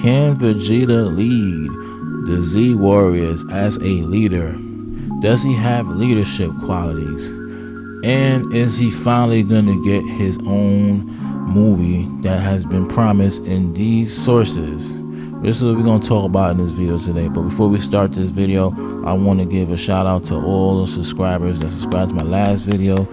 Can Vegeta lead the Z Warriors as a leader? Does he have leadership qualities? And is he finally going to get his own movie that has been promised in these sources? This is what we're going to talk about in this video today. But before we start this video, I want to give a shout out to all the subscribers that subscribed to my last video.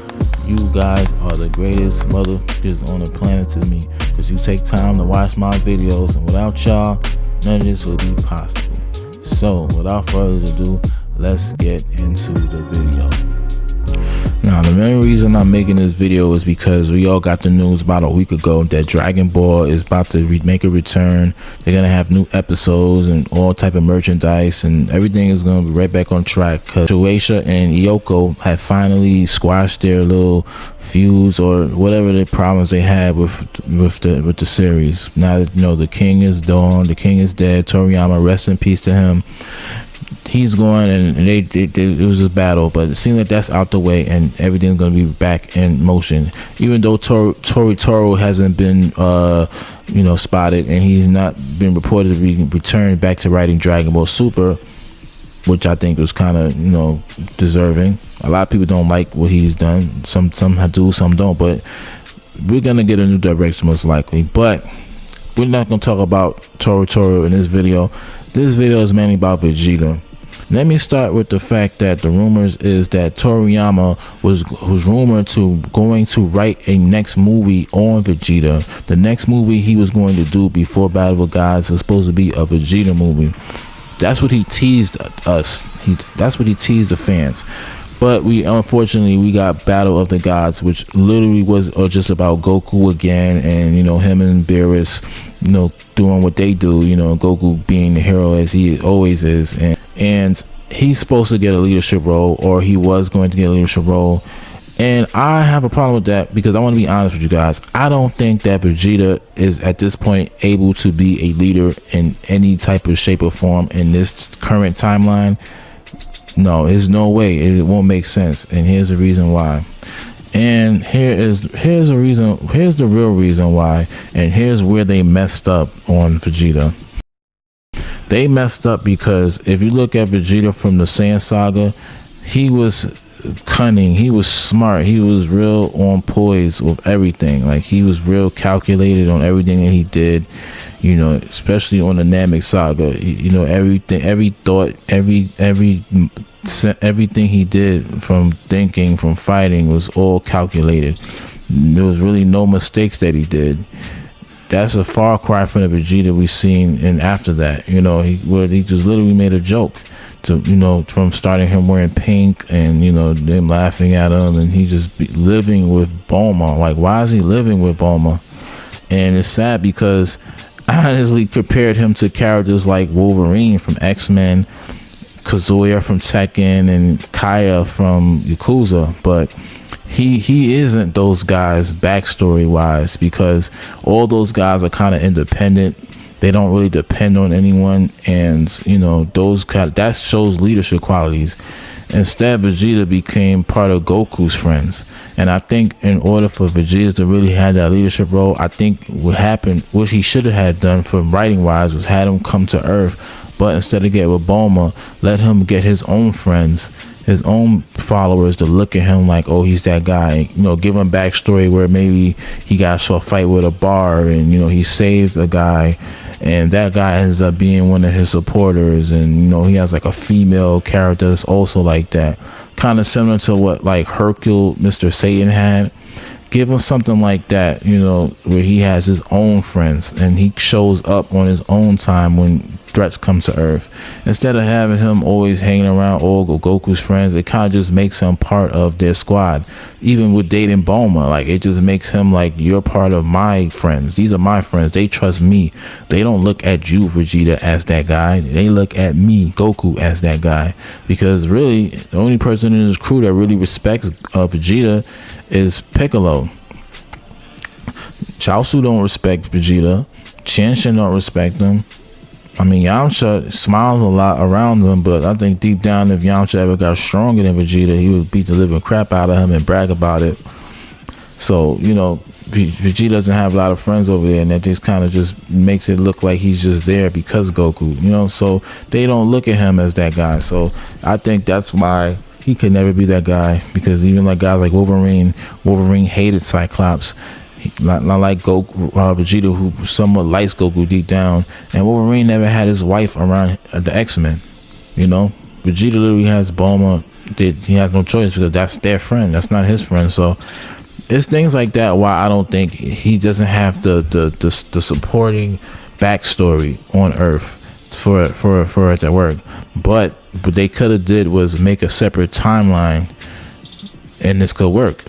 You guys are the greatest motherfuckers on the planet to me, because you take time to watch my videos, and without y'all, none of this would be possible. So without further ado, let's get into the video. Now, the main reason I'm making this video is because we all got the news about a week ago that Dragon Ball is about to make a return. They're gonna have new episodes and all type of merchandise, and everything is gonna be right back on track, because Shueisha and Yoko have finally squashed their little feuds or whatever the problems they had with the series. Now that you know the king is gone, the king is dead. Toriyama, rest in peace to him. He's going, and it was a battle, but it seems like that's out the way and everything's going to be back in motion. Even though Toro hasn't been spotted, and he's not been reported to be returned back to writing Dragon Ball Super, which I think was kind of deserving. A lot of people don't like what he's done. Some do, some don't, but we're going to get a new direction most likely. But we're not going to talk about Toro in this video. This video is mainly about Vegeta. Let me start with the fact that the rumors is that Toriyama was rumored to going to write a next movie on Vegeta. The next movie he was going to do before Battle of the Gods was supposed to be a Vegeta movie. That's what he teased us. That's what he teased the fans. But unfortunately we got Battle of the Gods, which literally was just about Goku again, and him and Beerus doing what they do, Goku being the hero as he always is, and he's supposed to get a leadership role, or he was going to get a leadership role. And I have a problem with that, because I want to be honest with you guys. I don't think that Vegeta is at this point able to be a leader in any type of shape or form in this current timeline. No, there's no way. It won't make sense, and here's the reason why. And here's the reason. Here's the real reason why, and here's where they messed up on Vegeta. They messed up because if you look at Vegeta from the Saiyan saga, he was cunning, he was smart, he was real on poise with everything. Like, he was real calculated on everything that he did, especially on the Namek saga. Everything he did, from thinking, from fighting, was all calculated. There was really no mistakes that he did. That's a far cry from the Vegeta we've seen. And after that, he just literally made a joke to, from starting him wearing pink and, them laughing at him, and he just living with Bulma. Like, why is he living with Bulma? And it's sad, because I honestly compared him to characters like Wolverine from X-Men, Kazuya from Tekken, and Kaya from Yakuza, but he isn't those guys backstory wise, because all those guys are kind of independent. They don't really depend on anyone, and that shows leadership qualities. Instead, Vegeta became part of Goku's friends, and I think in order for Vegeta to really have that leadership role, I think what he should have had done for writing wise was had him come to Earth. But instead of getting with Bulma, let him get his own friends, his own followers to look at him like, oh, he's that guy. Give him backstory where maybe he got into a fight with a bar, and he saved a guy, and that guy ends up being one of his supporters, and he has like a female character that's also like that, kind of similar to what like Hercule, Mr. Satan had. Give him something like that, where he has his own friends and he shows up on his own time when threats come to Earth. Instead of having him always hanging around all Goku's friends, it kind of just makes him part of their squad. Even with dating Bulma, like, it just makes him like, you're part of my friends. These are my friends. They trust me. They don't look at you, Vegeta, as that guy. They look at me, Goku, as that guy. Because really, the only person in his crew that really respects Vegeta is Piccolo. Chaozu don't respect Vegeta. Chenshin don't respect him. I mean, Yamcha smiles a lot around him, but I think deep down, if Yamcha ever got stronger than Vegeta, he would beat the living crap out of him and brag about it. So, Vegeta doesn't have a lot of friends over there, and that just kind of just makes it look like he's just there because Goku, so they don't look at him as that guy. So I think that's why he could never be that guy, because even like guys like Wolverine hated Cyclops. Not like Vegeta, who somewhat likes Goku deep down, and Wolverine never had his wife around the X-Men. Vegeta literally has Bulma. He has no choice because that's their friend. That's not his friend. So it's things like that why I don't think he doesn't have the supporting backstory on Earth for it to work. But what they could have did was make a separate timeline, and this could work.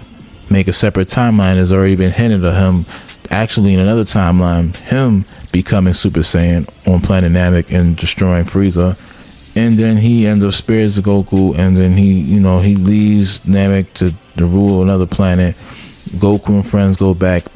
Make a separate timeline. Has already been hinted of him actually in another timeline, him becoming Super Saiyan on planet Namek and destroying Frieza. And then he ends up spares Goku, and then he leaves Namek to rule another planet. Goku and friends go back,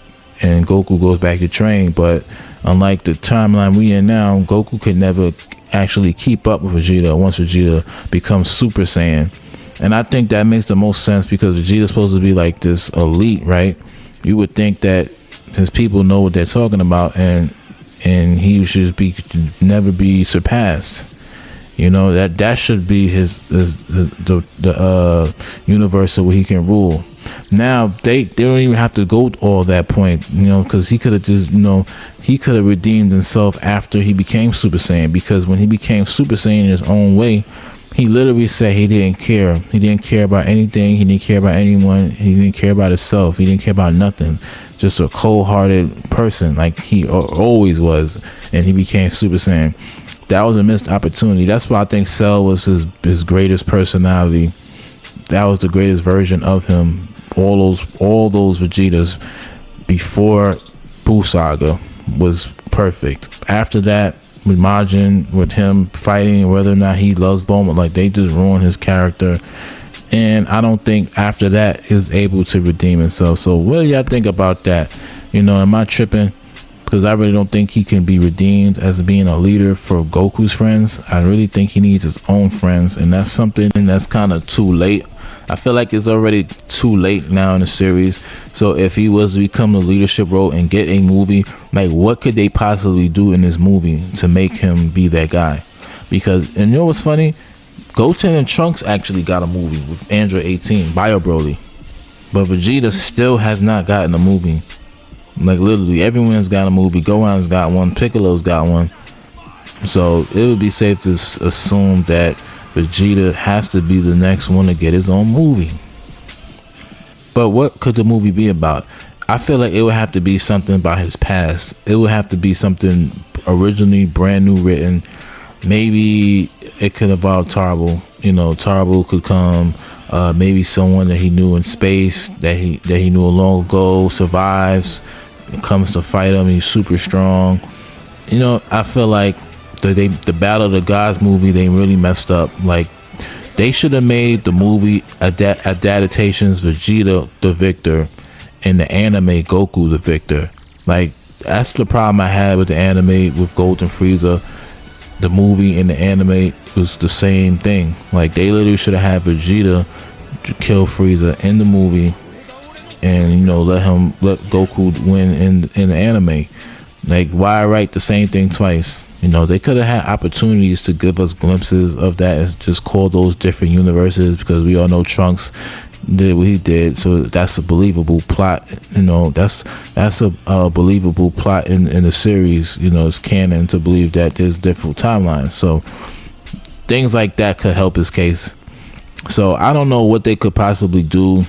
and Goku goes back to train. But unlike the timeline we in now, Goku could never actually keep up with Vegeta once Vegeta becomes Super Saiyan. And I think that makes the most sense, because Vegeta's supposed to be like this elite, right? You would think that his people know what they're talking about, and he should never be surpassed. That should be the universe where he can rule. Now they don't even have to go all that point, because he could have just, he could have redeemed himself after he became Super Saiyan. Because when he became Super Saiyan in his own way, he literally said he didn't care. He didn't care about anything. He didn't care about anyone. He didn't care about himself. He didn't care about nothing. Just a cold-hearted person, like he always was. And he became Super Saiyan. That was a missed opportunity. That's why I think Cell was his greatest personality. That was the greatest version of him. All those Vegetas before Buu Saga was perfect. After that, with Majin, with him fighting, whether or not he loves Bulma, like they just ruined his character. And I don't think after that he was able to redeem himself. So what do y'all think about that? Am I tripping? Because I really don't think he can be redeemed as being a leader for Goku's friends. I really think he needs his own friends, and that's something that's kind of too late. I feel like it's already too late now in the series. So if he was to become the leadership role and get a movie, like what could they possibly do in this movie to make him be that guy? Because, and what's funny? Goten and Trunks actually got a movie with Android 18, Bio Broly. But Vegeta still has not gotten a movie. Like literally everyone has got a movie. Gohan's got one, Piccolo's got one. So it would be safe to assume that Vegeta has to be the next one to get his own movie. But what could the movie be about? I feel like it would have to be something about his past. It would have to be something originally brand new written. Maybe it could involve Tarble. Tarble could come. Maybe someone that he knew in space that he knew long ago survives. It comes to fight him. He's super strong. I feel like the Battle of the Gods movie, they really messed up. Like they should have made the movie adaptations Vegeta the victor, and the anime Goku the victor. Like that's the problem I had with the anime with Golden Frieza. The movie and the anime was the same thing. Like they literally should have had Vegeta kill Frieza in the movie, and let Goku win in the anime. Like why write the same thing twice? They could have had opportunities to give us glimpses of that and just call those different universes, because we all know Trunks did what he did, so that's a believable plot. That's a believable plot in the series. It's canon to believe that there's different timelines, so things like that could help his case. So I don't know what they could possibly do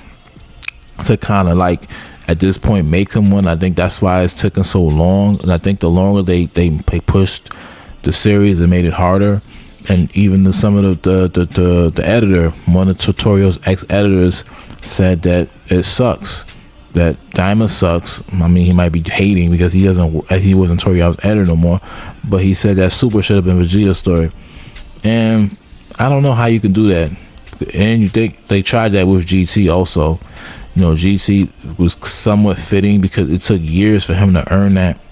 to kind of like at this point make him one. I think that's why it's taken so long, and I think the longer they pushed the series, it made it harder. And even some of the editor, one of Tutorial's ex-editors, said that it sucks, that Daima sucks. I mean, he might be hating because he wasn't Toriyama's editor no more, but he said that Super should have been Vegeta's story. And I don't know how you can do that. And you think they tried that with GT also. GT was somewhat fitting because it took years for him to earn that.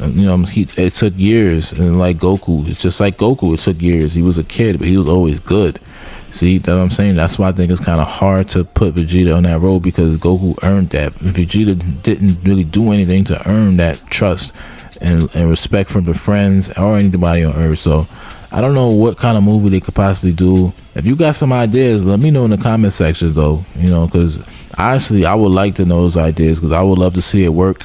It took years, and like Goku, it's just like Goku. It took years. He was a kid, but he was always good. See, that's what I'm saying. That's why I think it's kind of hard to put Vegeta on that road, because Goku earned that. Vegeta didn't really do anything to earn that trust and respect from the friends or anybody on Earth. So I don't know what kind of movie they could possibly do. If you got some ideas, let me know in the comment section, though. Because honestly, I would like to know those ideas, because I would love to see it work.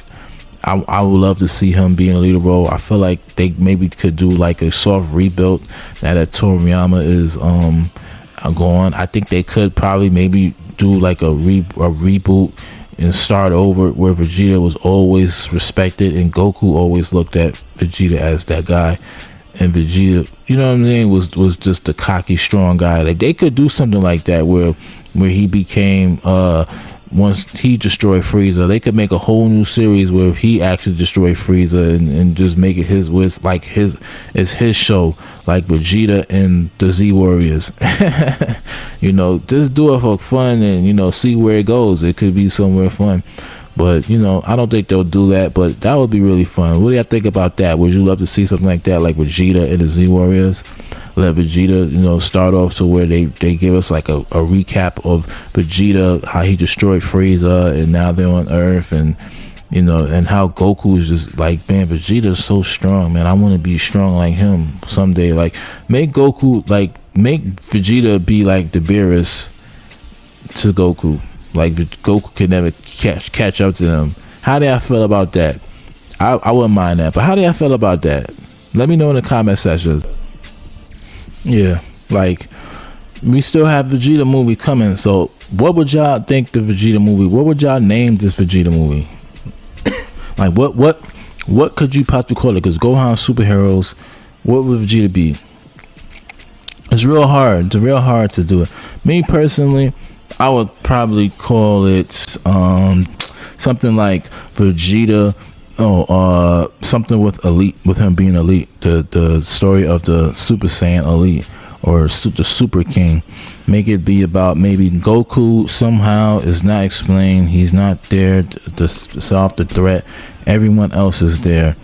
I would love to see him be in a leader role. I feel like they maybe could do like a soft rebuild now that Toriyama is gone. I think they could probably maybe do like a reboot and start over where Vegeta was always respected and Goku always looked at Vegeta as that guy, and Vegeta, you know what I'm saying, was just the cocky strong guy. Like they could do something like that where he became once he destroyed Frieza, they could make a whole new series where he actually destroyed Frieza and just make it his show, like Vegeta and the Z Warriors. Just do it for fun and see where it goes. It could be somewhere fun. But, I don't think they'll do that, but that would be really fun. What do y'all think about that? Would you love to see something like that, like Vegeta and the Z Warriors? Let Vegeta, start off to where they give us like a recap of Vegeta, how he destroyed Frieza, and now they're on Earth, and and how Goku is just like, man, Vegeta's so strong, man. I want to be strong like him someday. Like, make Vegeta be like the Beerus to Goku. Like Goku could never catch up to him. How do y'all feel about that? I wouldn't mind that, but how do y'all feel about that? Let me know in the comment section. Yeah, like we still have Vegeta movie coming. So what would y'all think the Vegeta movie? What would y'all name this Vegeta movie? Like what could you possibly call it? Because Gohan superheroes, what would Vegeta be? It's real hard. It's real hard to do it. Me personally, I would probably call it something like Vegeta. Something with Elite, with him being Elite. The story of the Super Saiyan Elite, or the Super King. Make it be about maybe Goku somehow is not explained. He's not there to solve the threat. Everyone else is there.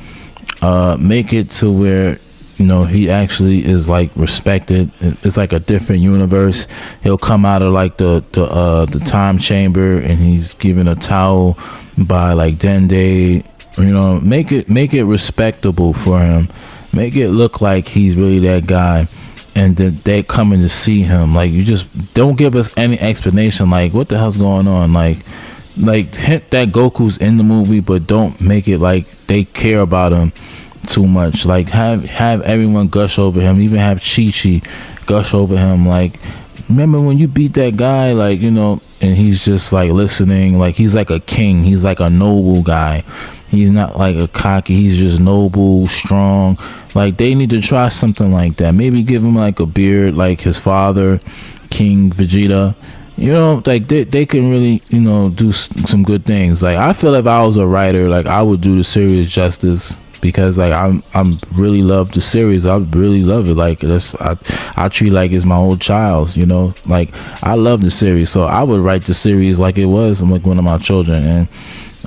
Make it to where he actually is like respected. It's like a different universe. He'll come out of like the time chamber and he's given a towel by like Dende. Make it respectable for him. Make it look like he's really that guy, and that they're coming to see him. Like, you just don't give us any explanation. Like, what the hell's going on? Like hint that Goku's in the movie, but don't make it like they care about him too much. Like, have everyone gush over him. Even have Chi gush over him. Like, remember when you beat that guy? Like, and he's just like listening. Like, he's like a king. He's like a noble guy. He's not like a cocky. He's just noble, strong. Like, they need to try something like that. Maybe give him like a beard like his father, King Vegeta. Like they can really, do some good things. Like, I feel if I was a writer, like, I would do the series justice, because like I'm really love the series. I really love it. Like, I treat like it's my old child. Like, I love the series, so I would write the series like it was like one of my children. And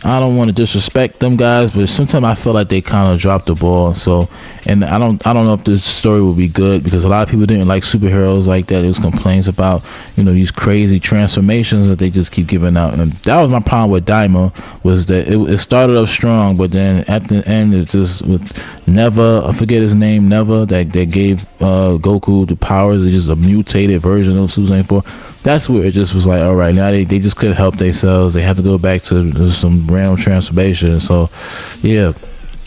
I don't want to disrespect them guys, but sometimes I feel like they kind of dropped the ball. So, and I don't know if this story will be good, because a lot of people didn't like superheroes like that. There was complaints about these crazy transformations that they just keep giving out, and that was my problem with Daima, was that it started up strong, but then at the end it just with Neva, I forget his name, Neva, that gave Goku the powers. It's just a mutated version of Super Saiyan 4. That's where it just was like, all right, now they just couldn't help themselves. They had to go back to some random transformation. So, yeah,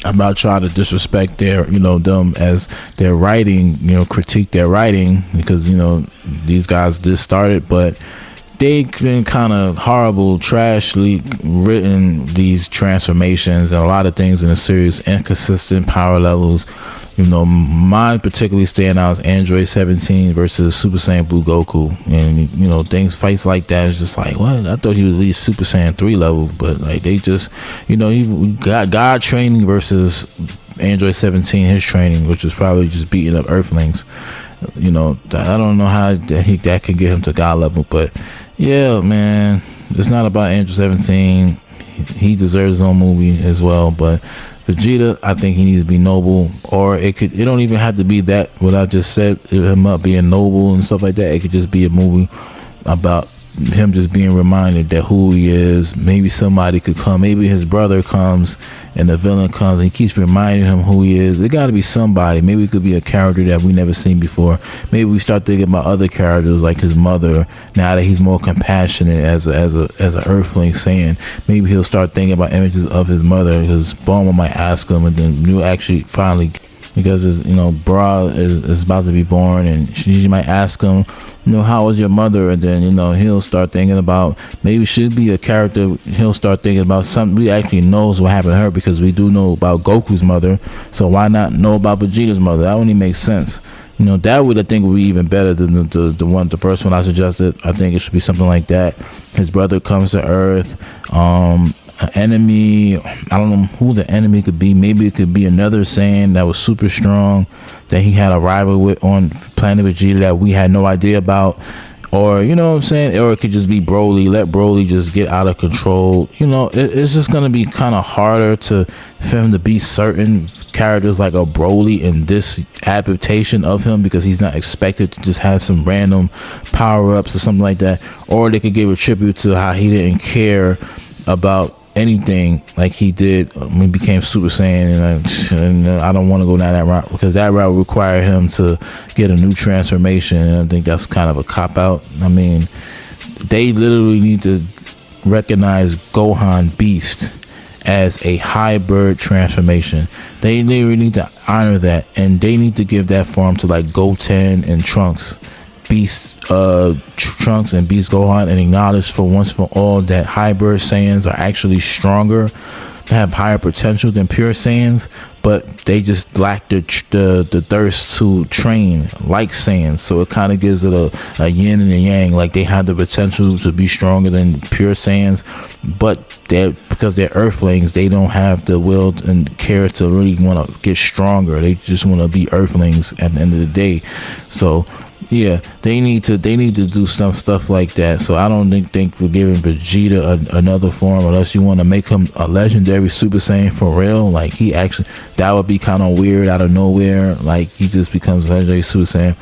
I'm not trying to disrespect their, them as their writing, critique their writing, because, these guys just started, but they've been kind of horrible, trashly written, these transformations and a lot of things in the series, inconsistent power levels. Mine particularly stand out is Android 17 versus Super Saiyan Blue Goku, and fights like that is just like, what? I thought he was at least Super Saiyan 3 level, but like they just, he got God training versus Android 17, his training, which is probably just beating up Earthlings. I don't know how that could get him to God level, but yeah, man, it's not about Android 17. He deserves his own movie as well, but Vegeta, I think he needs to be noble, or it don't even have to be that what I just said, him up being noble and stuff like that. It could just be a movie about him just being reminded that who he is. Maybe somebody could come, maybe his brother comes and the villain comes and he keeps reminding him who he is. It got to be somebody. Maybe it could be a character that we never seen before. Maybe we start thinking about other characters like his mother, now that he's more compassionate as a earthling saying. Maybe he'll start thinking about images of his mother, because Bulma might ask him, and then you actually finally, because his, bra is about to be born, and she might ask him, how was your mother? And then, he'll start thinking about, maybe she'd be a character, he'll start thinking about something. We actually knows what happened to her, because we do know about Goku's mother, so why not know about Vegeta's mother? That only makes sense. That would, I think, would be even better than the first one I suggested. I think it should be something like that. His brother comes to Earth, an enemy, I don't know who the enemy could be. Maybe it could be another Saiyan that was super strong, that he had a rival with on planet Vegeta that we had no idea about. Or, you know what I'm saying? Or it could just be Broly. Let Broly just get out of control. It's just going to be kind of harder for him to be certain characters like a Broly in this adaptation of him, because he's not expected to just have some random power-ups or something like that. Or they could give a tribute to how he didn't care about anything like he did when he became Super Saiyan, and I don't want to go down that route, because that route would require him to get a new transformation, and I think that's kind of a cop-out. I mean, they literally need to recognize Gohan Beast as a hybrid transformation. They really need to honor that, and they need to give that form to like Goten and Trunks. Beast Trunks and Beast Gohan, and acknowledge for once for all that hybrid Saiyans are actually stronger, have higher potential than pure Saiyans, but they just lack the thirst to train like Saiyans. So it kind of gives it a yin and a yang. Like they have the potential to be stronger than pure Saiyans, but because they're Earthlings, they don't have the will and care to really want to get stronger. They just want to be Earthlings at the end of the day. So yeah, they need to do stuff like that. So I don't think we're giving Vegeta another form, unless you want to make him a legendary Super Saiyan for real. Like he actually, that would be kind of weird out of nowhere. Like he just becomes a legendary Super Saiyan.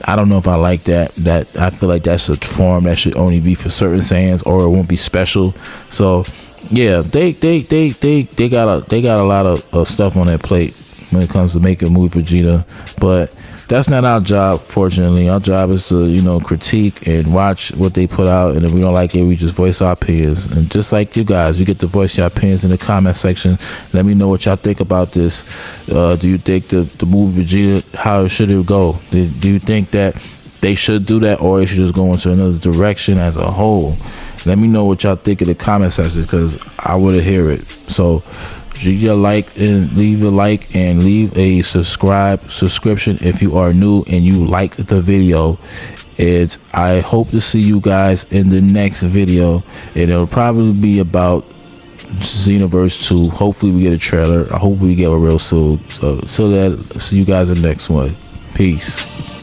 I don't know if I like that. That I feel like that's a form that should only be for certain Saiyans, or it won't be special. So yeah, they got a lot of stuff on their plate when it comes to making a movie for Vegeta, but that's not our job. Fortunately, our job is to critique and watch what they put out, and if we don't like it, we just voice our opinions. And just like you guys, you get to voice your opinions in the comment section. Let me know what y'all think about this. Do you think the movie Vegeta, how should it go? Do you think that they should do that, or they should just go into another direction as a whole? Let me know what y'all think in the comment section, because I want to hear it. So leave a like and leave a subscription if you are new and you like the video. I hope to see you guys in the next video, and it'll probably be about Xenoverse 2. Hopefully we get a trailer. I hope we get a real soon. So see you guys in the next one. Peace.